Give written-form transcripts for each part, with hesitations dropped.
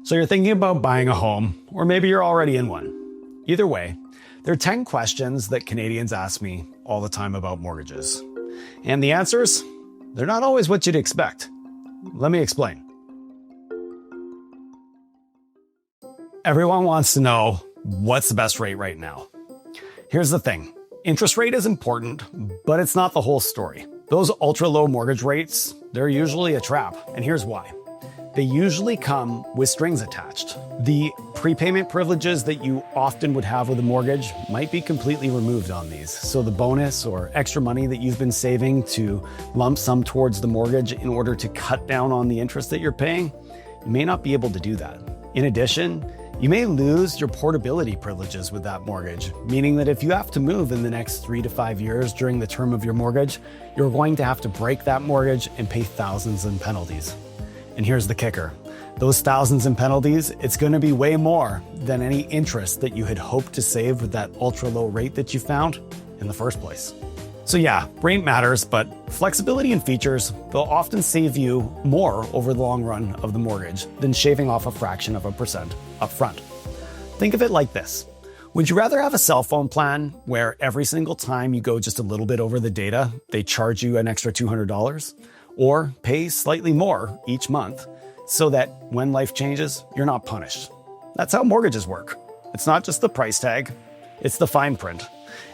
So you're thinking about buying a home, or maybe you're already in one. Either way, there are 10 questions that Canadians ask me all the time about mortgages. And the answers, they're not always what you'd expect. Let me explain. Everyone wants to know what's the best rate right now. Here's the thing. Interest rate is important, but it's not the whole story. Those ultra low mortgage rates, they're usually a trap. And here's why. They usually come with strings attached. The prepayment privileges that you often would have with a mortgage might be completely removed on these. So the bonus or extra money that you've been saving to lump sum towards the mortgage in order to cut down on the interest that you're paying, you may not be able to do that. In addition, you may lose your portability privileges with that mortgage, meaning that if you have to move in the next 3 to 5 years during the term of your mortgage, you're going to have to break that mortgage and pay thousands in penalties. And here's the kicker. Those thousands in penalties, it's going to be way more than any interest that you had hoped to save with that ultra low rate that you found in the first place. So yeah, rate matters, but flexibility and features, they'll often save you more over the long run of the mortgage than shaving off a fraction of a percent upfront. Think of it like this. Would you rather have a cell phone plan where every single time you go just a little bit over the data, they charge you an extra $200? Or pay slightly more each month so that when life changes, you're not punished? That's how mortgages work. It's not just the price tag, it's the fine print.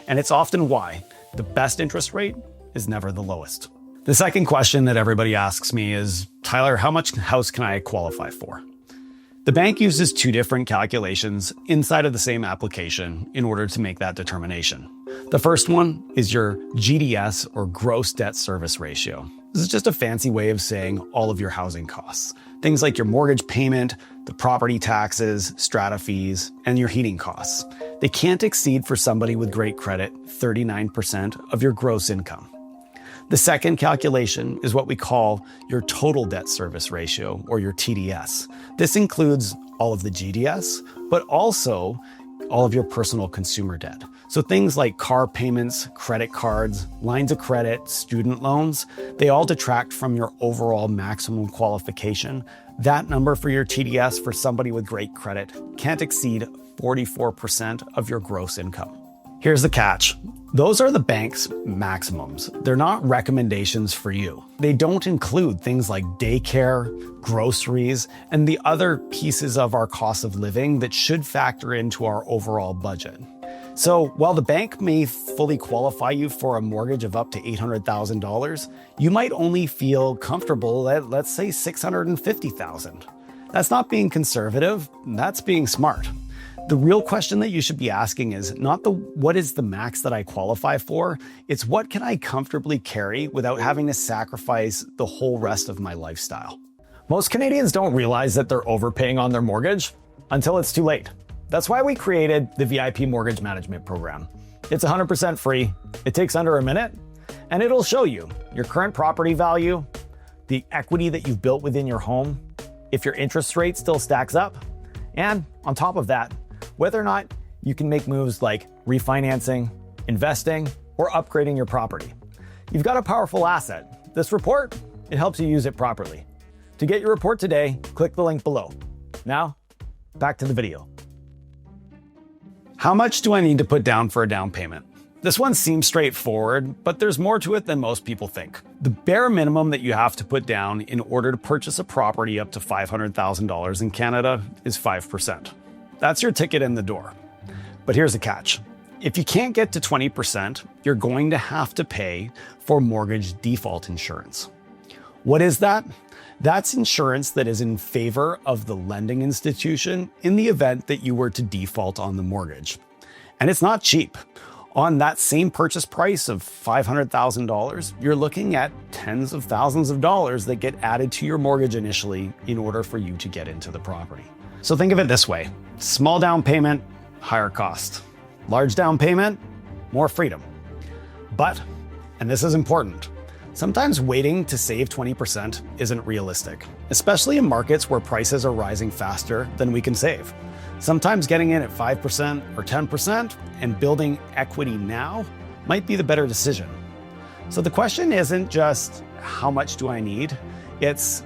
And it's often why the best interest rate is never the lowest. The second question that everybody asks me is, Tyler, how much house can I qualify for? The bank uses 2 different calculations inside of the same application in order to make that determination. The first one is your GDS, or gross debt service ratio. This is just a fancy way of saying all of your housing costs. Things like your mortgage payment, the property taxes, strata fees, and your heating costs. They can't exceed, for somebody with great credit, 39% of your gross income. The second calculation is what we call your total debt service ratio, or your TDS. This includes all of the GDS, but also all of your personal consumer debt. So things like car payments, credit cards, lines of credit, student loans, they all detract from your overall maximum qualification. That number for your TDS for somebody with great credit can't exceed 44% of your gross income. Here's the catch. Those are the bank's maximums. They're not recommendations for you. They don't include things like daycare, groceries, and the other pieces of our cost of living that should factor into our overall budget. So while the bank may fully qualify you for a mortgage of up to $800,000, you might only feel comfortable at, let's say, $650,000. That's not being conservative, that's being smart. The real question that you should be asking is not what is the max that I qualify for, it's what can I comfortably carry without having to sacrifice the whole rest of my lifestyle. Most Canadians don't realize that they're overpaying on their mortgage until it's too late. That's why we created the VIP Mortgage Management Program. It's 100% free, it takes under a minute, and it'll show you your current property value, the equity that you've built within your home, if your interest rate still stacks up, and on top of that, whether or not you can make moves like refinancing, investing, or upgrading your property. You've got a powerful asset. This report, it helps you use it properly. To get your report today, click the link below. Now, back to the video. How much do I need to put down for a down payment? This one seems straightforward, but there's more to it than most people think. The bare minimum that you have to put down in order to purchase a property up to $500,000 in Canada is 5%. That's your ticket in the door. But here's the catch. If you can't get to 20%, you're going to have to pay for mortgage default insurance. What is that? That's insurance that is in favor of the lending institution in the event that you were to default on the mortgage. And it's not cheap. On that same purchase price of $500,000, you're looking at tens of thousands of dollars that get added to your mortgage initially in order for you to get into the property. So think of it this way. Small down payment, higher cost. Large down payment, more freedom. But, and this is important, sometimes waiting to save 20% isn't realistic, especially in markets where prices are rising faster than we can save. Sometimes getting in at 5% or 10% and building equity now might be the better decision. So the question isn't just how much do I need? It's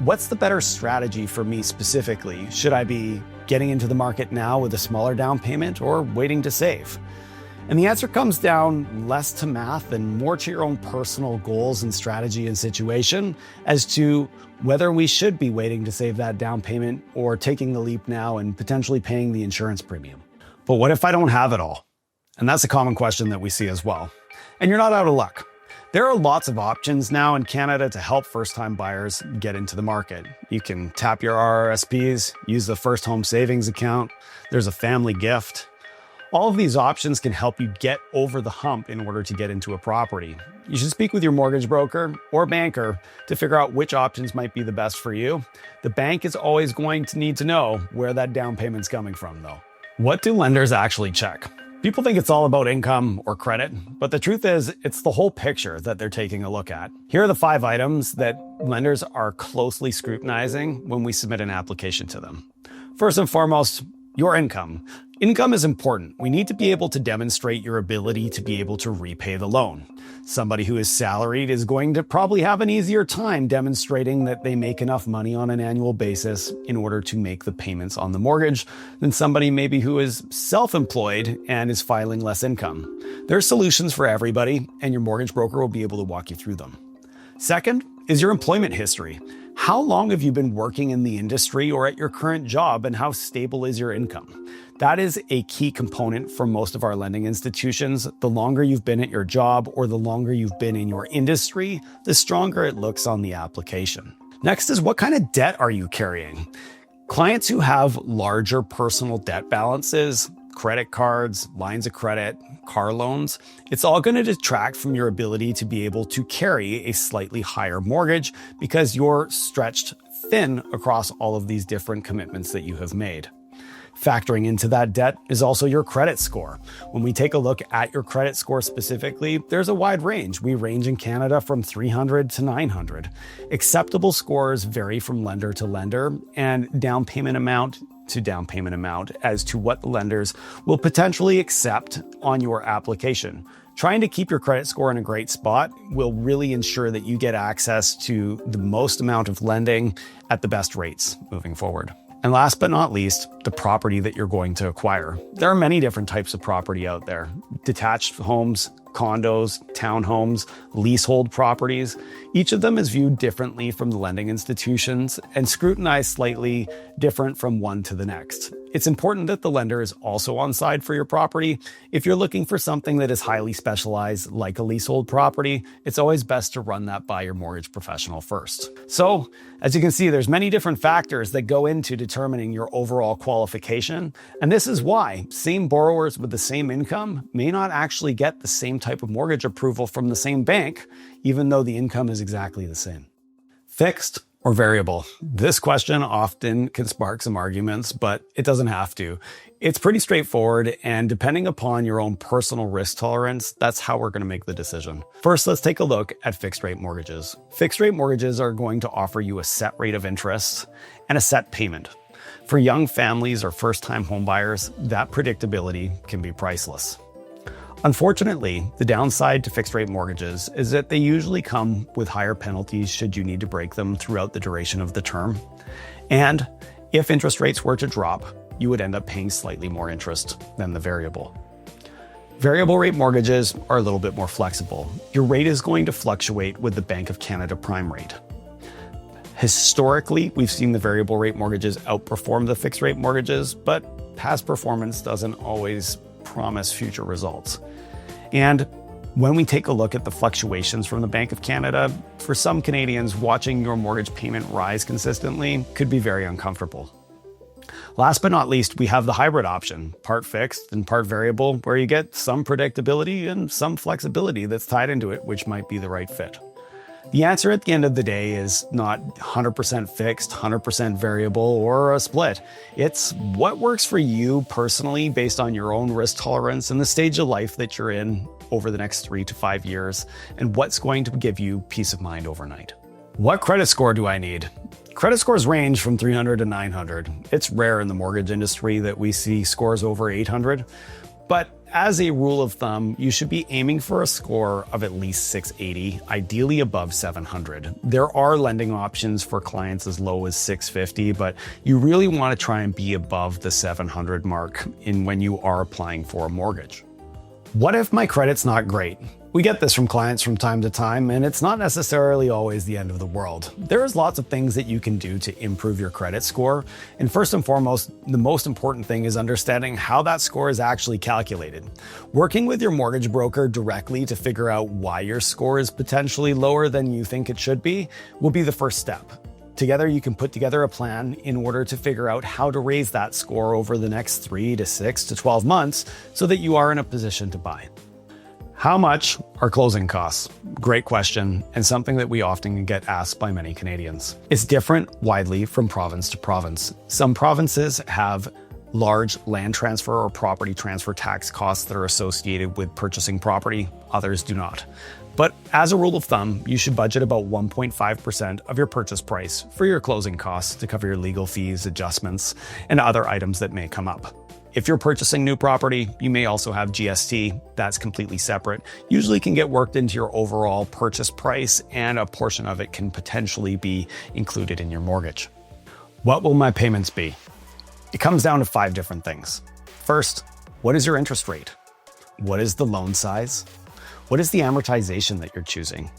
what's the better strategy for me specifically? Should I be getting into the market now with a smaller down payment or waiting to save? And the answer comes down less to math and more to your own personal goals and strategy and situation as to whether we should be waiting to save that down payment or taking the leap now and potentially paying the insurance premium. But what if I don't have it all? And that's a common question that we see as well. And you're not out of luck. There are lots of options now in Canada to help first-time buyers get into the market. You can tap your RRSPs, use the First Home Savings Account. There's a family gift. All of these options can help you get over the hump in order to get into a property. You should speak with your mortgage broker or banker to figure out which options might be the best for you. The bank is always going to need to know where that down payment's coming from, though. What do lenders actually check? People think it's all about income or credit, but the truth is it's the whole picture that they're taking a look at. Here are the 5 items that lenders are closely scrutinizing when we submit an application to them. First and foremost, your income. Income is important. We need to be able to demonstrate your ability to be able to repay the loan. Somebody who is salaried is going to probably have an easier time demonstrating that they make enough money on an annual basis in order to make the payments on the mortgage than somebody maybe who is self-employed and is filing less income. There are solutions for everybody, and your mortgage broker will be able to walk you through them. Second is your employment history. How long have you been working in the industry or at your current job, and how stable is your income? That is a key component for most of our lending institutions. The longer you've been at your job or the longer you've been in your industry, the stronger it looks on the application. Next is what kind of debt are you carrying? Clients who have larger personal debt balances, credit cards, lines of credit, car loans, it's all going to detract from your ability to be able to carry a slightly higher mortgage because you're stretched thin across all of these different commitments that you have made. Factoring into that debt is also your credit score. When we take a look at your credit score specifically, there's a wide range. We range in Canada from 300 to 900. Acceptable scores vary from lender to lender and down payment amount to down payment amount as to what the lenders will potentially accept on your application. Trying to keep your credit score in a great spot will really ensure that you get access to the most amount of lending at the best rates moving forward. And last but not least, the property that you're going to acquire. There are many different types of property out there. Detached homes, condos, townhomes, leasehold properties. Each of them is viewed differently from the lending institutions and scrutinized slightly different from one to the next. It's important that the lender is also on side for your property. If you're looking for something that is highly specialized, like a leasehold property, it's always best to run that by your mortgage professional first. So, as you can see, there's many different factors that go into determining your overall qualification. And this is why same borrowers with the same income may not actually get the same type of mortgage approval from the same bank, even though the income is exactly the same. Fixed or variable? This question often can spark some arguments, but it doesn't have to. It's pretty straightforward, and depending upon your own personal risk tolerance, that's how we're going to make the decision. First, let's take a look at fixed rate mortgages. Fixed rate mortgages are going to offer you a set rate of interest and a set payment. For young families or first-time homebuyers, that predictability can be priceless. Unfortunately, the downside to fixed-rate mortgages is that they usually come with higher penalties should you need to break them throughout the duration of the term. And if interest rates were to drop, you would end up paying slightly more interest than the variable. Variable rate mortgages are a little bit more flexible. Your rate is going to fluctuate with the Bank of Canada prime rate. Historically, we've seen the variable rate mortgages outperform the fixed rate mortgages, but past performance doesn't always promise future results. And when we take a look at the fluctuations from the Bank of Canada, for some Canadians, watching your mortgage payment rise consistently could be very uncomfortable. Last but not least, we have the hybrid option, part fixed and part variable, where you get some predictability and some flexibility that's tied into it, which might be the right fit. The answer at the end of the day is not 100% fixed, 100% variable, or a split. It's what works for you personally based on your own risk tolerance and the stage of life that you're in over the next 3 to 5 years, and what's going to give you peace of mind overnight. What credit score do I need? Credit scores range from 300 to 900. It's rare in the mortgage industry that we see scores over 800. But as a rule of thumb, you should be aiming for a score of at least 680, ideally above 700. There are lending options for clients as low as 650, but you really want to try and be above the 700 mark when you are applying for a mortgage. What if my credit's not great? We get this from clients from time to time, and it's not necessarily always the end of the world. There's lots of things that you can do to improve your credit score, and first and foremost, the most important thing is understanding how that score is actually calculated. Working with your mortgage broker directly to figure out why your score is potentially lower than you think it should be will be the first step. Together, you can put together a plan in order to figure out how to raise that score over the next 3 to 6 to 12 months so that you are in a position to buy. How much are closing costs? Great question, and something that we often get asked by many Canadians. It's different widely from province to province. Some provinces have large land transfer or property transfer tax costs that are associated with purchasing property, others do not. But as a rule of thumb, you should budget about 1.5% of your purchase price for your closing costs to cover your legal fees, adjustments, and other items that may come up. If you're purchasing new property, you may also have GST. That's completely separate. Usually can get worked into your overall purchase price, and a portion of it can potentially be included in your mortgage. What will my payments be? It comes down to 5 different things. First, what is your interest rate? What is the loan size? What is the amortization that you're choosing?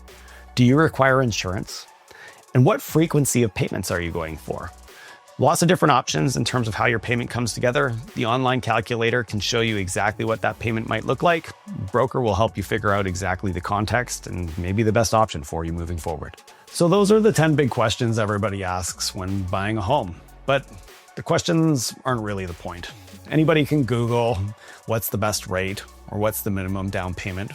Do you require insurance? And what frequency of payments are you going for? Lots of different options in terms of how your payment comes together. The online calculator can show you exactly what that payment might look like. Broker will help you figure out exactly the context and maybe the best option for you moving forward. So those are the 10 big questions everybody asks when buying a home. But the questions aren't really the point. Anybody can Google what's the best rate or what's the minimum down payment.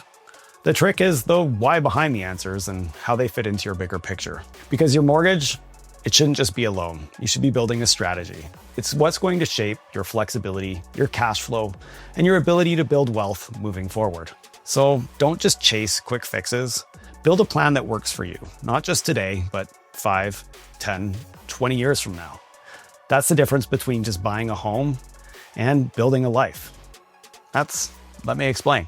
The trick is the why behind the answers and how they fit into your bigger picture. Because your mortgage, it shouldn't just be a loan. You should be building a strategy. It's what's going to shape your flexibility, your cash flow, and your ability to build wealth moving forward. So don't just chase quick fixes. Build a plan that works for you, not just today, but 5, 10, 20 years from now. That's the difference between just buying a home and building a life. Let me explain.